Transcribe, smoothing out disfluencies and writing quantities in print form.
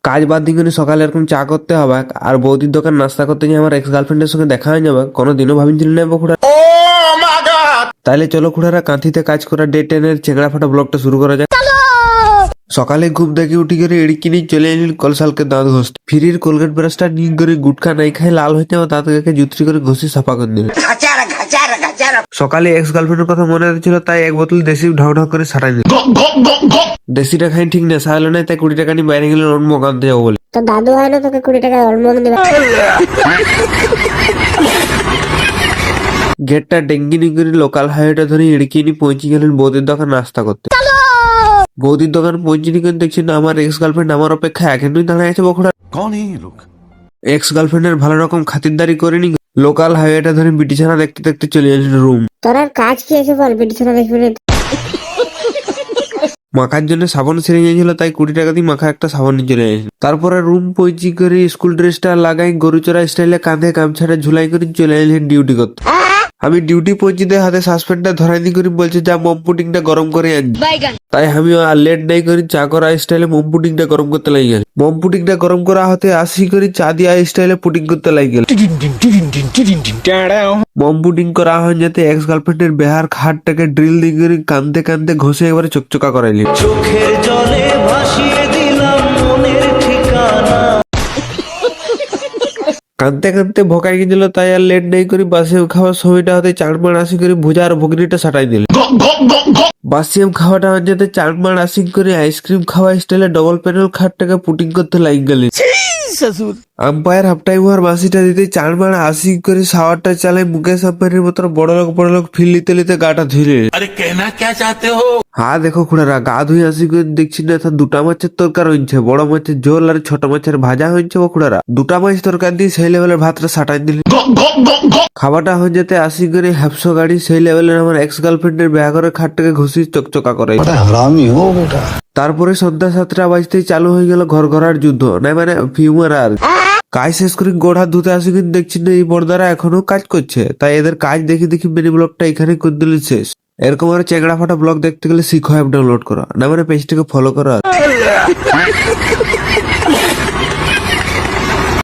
কাজ বাদ দিয়ে করে সকালে এরকম চা করতে হবে আর বৌদির দোকান নাস্তা করতে গিয়ে আমার এক্স গার্লফ্রেন্ডের সঙ্গে দেখা হয়ে যাবে, কোনোদিনও ভাবিছিল না খুড়া। তাইলে চলো খুড়ারা কাঁথিতে কাজ করা ডে 10 এর চেংড়া ফাটা ব্লগটা শুরু করা যায়। সকালে ঘুম থেকে উঠি করে এড়িয়ে নিয়ে চলে এলি কলসালকে দাঁত ঘষতে। ফিরির কোলগেট ব্রাশটা নিয়ে করে গুটখা নাই খাই লাল হইতে আমার দাঁতকে জুতরি করে ঘষি সাফা করে দিল। সকালে এক্স গার্লফ্রেন্ডের কথা মনে ছিল, তাই এক বোতল দেশি ঢাউ ঢাউ করে সারাই দিল। দেশিটা খাই ঠিক নেশা হলো না, তাই 20 টাকা নিয়ে বাইরে গেলে অন্য আনতে যাবো বলে। তো দাদু হয় না তোকে 20 টাকা অল্প দেবে। গেটটা ডেঙ্গিনি করে লোকাল হাইওয়েটা ধরে এড়িয়ে নিয়ে পৌঁছে গেলেন বৌদির দোকান নাস্তা করতে। বৌদির দোকান পৌঁছে নিয়ে দেখছি না আমার এক্স গার্লফ্রেন্ড আমার অপেক্ষা এখনই দাঁড়ায় আছে বকুড়া। এক্স গার্লফ্রেন্ডের ভালো রকম খাতিরদারি করেনি, লোকাল হাইওয়েটা ধরে বিটিছানা দেখতে দেখতে চলে আসেন রুম। তোর আর কাজ কি আছে বল, বিটিছানা দেখবি না? মাখার জন্য সাবান ছেড়ে গিয়েছিল, তাই 20 টাকা দিয়ে মাখা একটা সাবান নিয়ে চলে আসেন। তারপরে রুম পৌঁছি করে স্কুল ড্রেসটা লাগাই গরুচড়া স্টাইলে কাঁধে গামছাটা ঝুলাই করে চলে এলেন ডিউটি করতে। আমি ডিউটি পৌঁছে দিয়ে হাতে সাসপেন্ডটা ধরাই দিয়ে করে বলছে যা মম পুডিংটা গরম করে আনছি। তাই আমি আর লেট নাই করে চা করা স্টাইলে মম পুডিংটা গরম করতে লাগি গেল। মম পুডিংটা গরম করা হতে আসি করে চা দিয়া স্টাইলে পুডিং করতে লাগি গেল। মম পুডিং করা হয় যাতে এক্স গার্লফ্রেন্ডের বেহার খাটটাকে ড্রিল দিয়ে করে কানতে কানতে ঘষে এবারে চকচকা করাইলি। চোখের জলে ভাসিয়ে দিলাম মনের ঠিকানা। কানতে কানতে ভোকাই গেছিল, তাই আর লেট নেই করে বাসিয়াম খাওয়ার সময়টা হতে চারমার আসি করে ভুজা আর ভুগনিটা সাটাই দিল। বাসিয়াম খাওয়াটা হয়ে যেতে চারমার আসি করে আইসক্রিম খাওয়া স্টাইলে ডবল প্যানেল খাটটাকে পুটিং করতে লাগ গেলেন। আম্পায়ার হাফ টাইম হওয়ার বাসিটা দিতে চারমার আসি করে শাওয়ারটা চালাই মুকেশ আম্পায়ারের মতো বড় লোক ফিল নিতে নিতে গাটা ধুইলে। হ্যাঁ দেখো খুড়ারা, গা ধুয়ে আসি করে দেখছি না তা 2টা মাছের তরকার হয়েছে, বড় মাছের ঝোল আর ছোট মাছের ভাজা হয়েছে। ও খুড়ারা 2টা মাছ তরকার দিয়ে সেই লেভেলের ভাতটা সাটাই দিল। খাবারটা হয়ে যেতে আসি করে হ্যাপসো গাড়ি সেই লেভেলের আমার এক্স গার্লফ্রেন্ডের ব্যাগ করে খাটটাকে ঘুষি চকচকা করাই। তারপরে সন্ধ্যা 7টা বাজতেই চালু হয়ে গেল ঘর ঘরার যুদ্ধ, না মানে ফিউমার। আর কাজ শেষ করে গোড়া ধুতে আসি কিন্তু দেখছি না এই বর্দারা এখনো কাজ করছে, তাই এদের কাজ দেখি দেখি মিনি ব্লগটা এখানে করে দিলে শেষ। এরকম আর চেংড়া ফাটা ব্লগ দেখতে গেলে শিখো অ্যাপ ডাউনলোড করা, না মানে পেজটাকে ফলো করা।